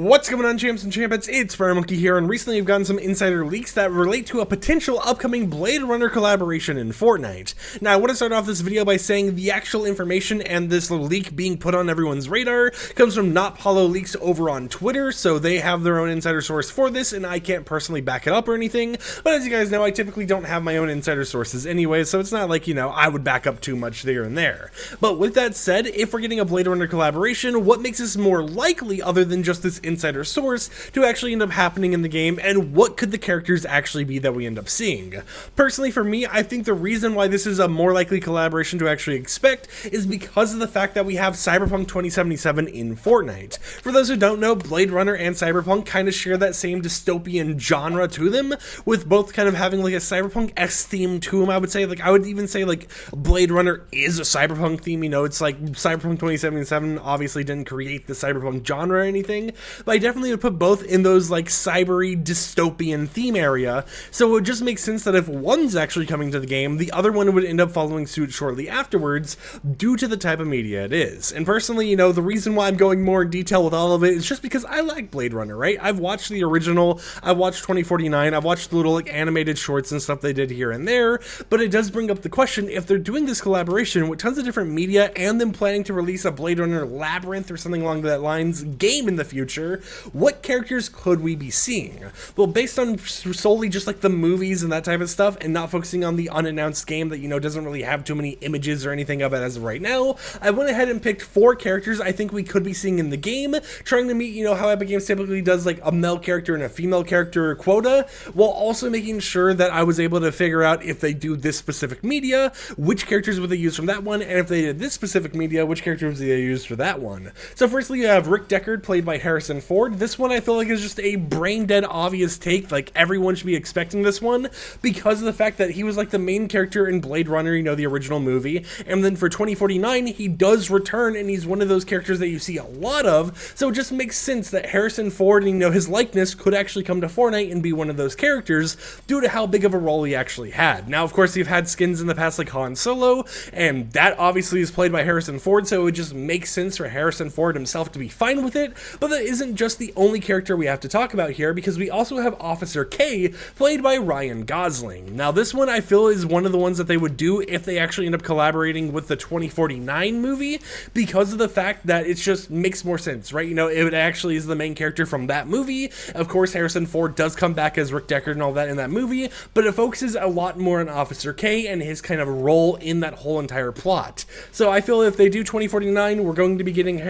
What's going on, champs and champettes? It's FireMonkey here, and recently I've gotten some insider leaks that relate to a potential upcoming Blade Runner collaboration in Fortnite. Now, I want to start off this video by saying the actual information and this leak being put on everyone's radar comes from Not Hollow Leaks over on Twitter, so they have their own insider source for this, and I can't personally back it up or anything, but as you guys know, I typically don't have my own insider sources anyway, so it's not like, I would back up too much there and there. But with that said, if we're getting a Blade Runner collaboration, what makes this more likely other than just this insider source to actually end up happening in the game, and what could the characters actually be that we end up seeing? Personally, for me, I think the reason why this is a more likely collaboration to actually expect is because of the fact that we have Cyberpunk 2077 in Fortnite. For those who don't know, Blade Runner and Cyberpunk kind of share that same dystopian genre to them, with both kind of having like a Cyberpunk-esque theme to them, I would say. Like, I would even say like Blade Runner is a Cyberpunk theme, it's like Cyberpunk 2077 obviously didn't create the Cyberpunk genre or anything, but I definitely would put both in those like cybery dystopian theme area, so it would just make sense that if one's actually coming to the game, the other one would end up following suit shortly afterwards due to the type of media it is. And personally, the reason why I'm going more in detail with all of it is just because I like Blade Runner, right? I've watched the original, I've watched 2049, I've watched the little like animated shorts and stuff they did here and there, but it does bring up the question, if they're doing this collaboration with tons of different media and then planning to release a Blade Runner Labyrinth or something along that lines game in the future, what characters could we be seeing? Well, based on solely just like the movies and that type of stuff, and not focusing on the unannounced game that doesn't really have too many images or anything of it as of right now, I went ahead and picked 4 characters I think we could be seeing in the game, trying to meet how Epic Games typically does like a male character and a female character quota, while also making sure that I was able to figure out if they do this specific media, which characters would they use from that one, and if they did this specific media, which characters would they use for that one. So firstly, you have Rick Deckard, played by Harrison Ford. This one I feel like is just a brain-dead obvious take, like everyone should be expecting this one, because of the fact that he was like the main character in Blade Runner, the original movie, and then for 2049, he does return, and he's one of those characters that you see a lot of, so it just makes sense that Harrison Ford and, his likeness could actually come to Fortnite and be one of those characters, due to how big of a role he actually had. Now, of course, you've had skins in the past like Han Solo, and that obviously is played by Harrison Ford, so it would just make sense for Harrison Ford himself to be fine with it, but that isn't just the only character we have to talk about here, because we also have Officer K, played by Ryan Gosling. Now, this one I feel is one of the ones that they would do if they actually end up collaborating with the 2049 movie, because of the fact that it just makes more sense, right? It actually is the main character from that movie. Of course, Harrison Ford does come back as Rick Deckard and all that in that movie, but it focuses a lot more on Officer K and his kind of role in that whole entire plot. So I feel if they do 2049, we're going to be getting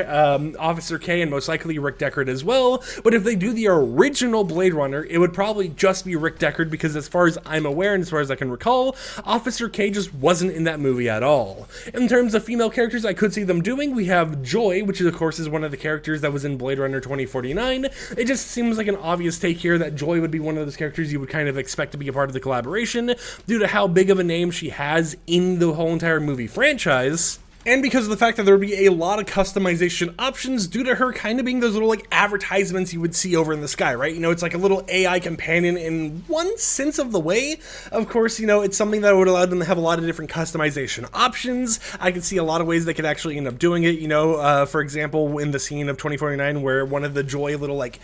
Officer K and most likely Rick Deckard as well, but if they do the original Blade Runner, it would probably just be Rick Deckard, because as far as I'm aware and as far as I can recall, Officer K just wasn't in that movie at all. In terms of female characters I could see them doing, we have Joy, which of course is one of the characters that was in Blade Runner 2049. It just seems like an obvious take here that Joy would be one of those characters you would kind of expect to be a part of the collaboration, due to how big of a name she has in the whole entire movie franchise, and because of the fact that there would be a lot of customization options due to her kind of being those little like advertisements you would see over in the sky, right? It's like a little AI companion in one sense of the way. Of course, it's something that would allow them to have a lot of different customization options. I could see a lot of ways they could actually end up doing it, for example, in the scene of 2049 where one of the Joy little like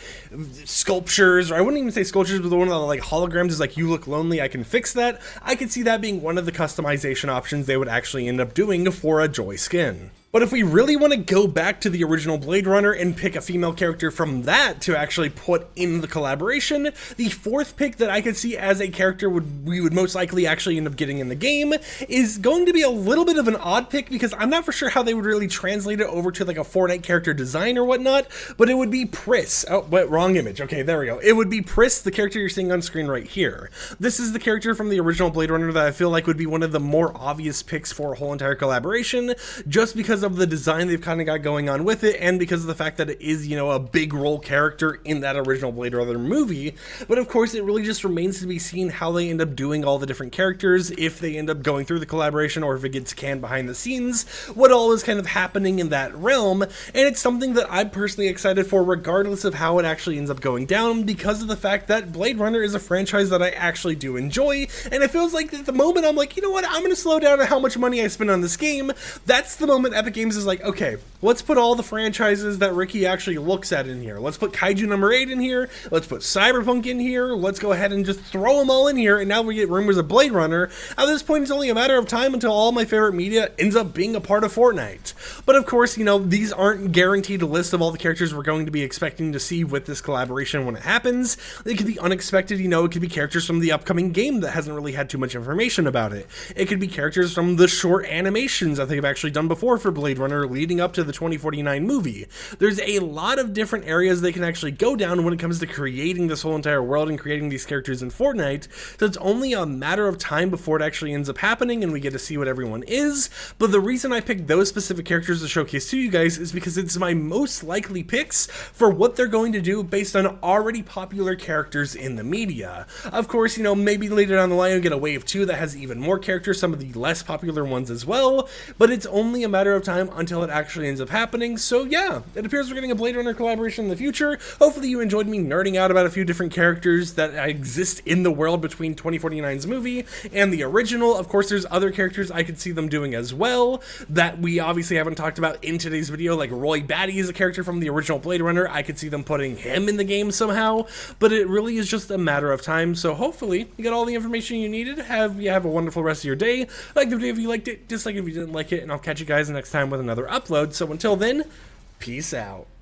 sculptures, or I wouldn't even say sculptures, but one of the like holograms is like, "You look lonely, I can fix that." I could see that being one of the customization options they would actually end up doing for a Joy skin. But if we really want to go back to the original Blade Runner and pick a female character from that to actually put in the collaboration, the 4th pick that I could see as a character we would most likely actually end up getting in the game is going to be a little bit of an odd pick, because I'm not for sure how they would really translate it over to like a Fortnite character design or whatnot, but it would be Pris. Oh, wait, wrong image. Okay, there we go. It would be Pris, the character you're seeing on screen right here. This is the character from the original Blade Runner that I feel like would be one of the more obvious picks for a whole entire collaboration, just because of the design they've kind of got going on with it, and because of the fact that it is, a big role character in that original Blade Runner movie. But of course, it really just remains to be seen how they end up doing all the different characters, if they end up going through the collaboration, or if it gets canned behind the scenes, what all is kind of happening in that realm. And it's something that I'm personally excited for, regardless of how it actually ends up going down, because of the fact that Blade Runner is a franchise that I actually do enjoy, and it feels like at the moment I'm like, I'm going to slow down on how much money I spend on this game. That's the moment Epic Games is like, okay, let's put all the franchises that Ricky actually looks at in here. Let's put Kaiju number 8 in here. Let's put Cyberpunk in here. Let's go ahead and just throw them all in here. And now we get rumors of Blade Runner. At this point, it's only a matter of time until all my favorite media ends up being a part of Fortnite. But of course, you know, these aren't guaranteed a list of all the characters we're going to be expecting to see with this collaboration when it happens. It could be unexpected, you know, it could be characters from the upcoming game that hasn't really had too much information about it. It could be characters from the short animations that they've actually done before for Blade Runner leading up to the 2049 movie. There's a lot of different areas they can actually go down when it comes to creating this whole entire world and creating these characters in Fortnite, so it's only a matter of time before it actually ends up happening and we get to see what everyone is. But the reason I picked those specific characters to showcase to you guys is because it's my most likely picks for what they're going to do based on already popular characters in the media. Of course, you know, maybe later down the line we'll get a wave 2 that has even more characters, some of the less popular ones as well, but it's only a matter of time until it actually ends up happening. So yeah, it appears we're getting a Blade Runner collaboration in the future. Hopefully you enjoyed me nerding out about a few different characters that exist in the world between 2049's movie and the original. Of course, there's other characters I could see them doing as well that we obviously haven't talked about in today's video, like Roy Batty is a character from the original Blade Runner. I could see them putting him in the game somehow, but it really is just a matter of time. So hopefully you got all the information you needed. Have a wonderful rest of your day. Like the video if you liked it, dislike it if you didn't like it, and I'll catch you guys next time with another upload. So until then, peace out.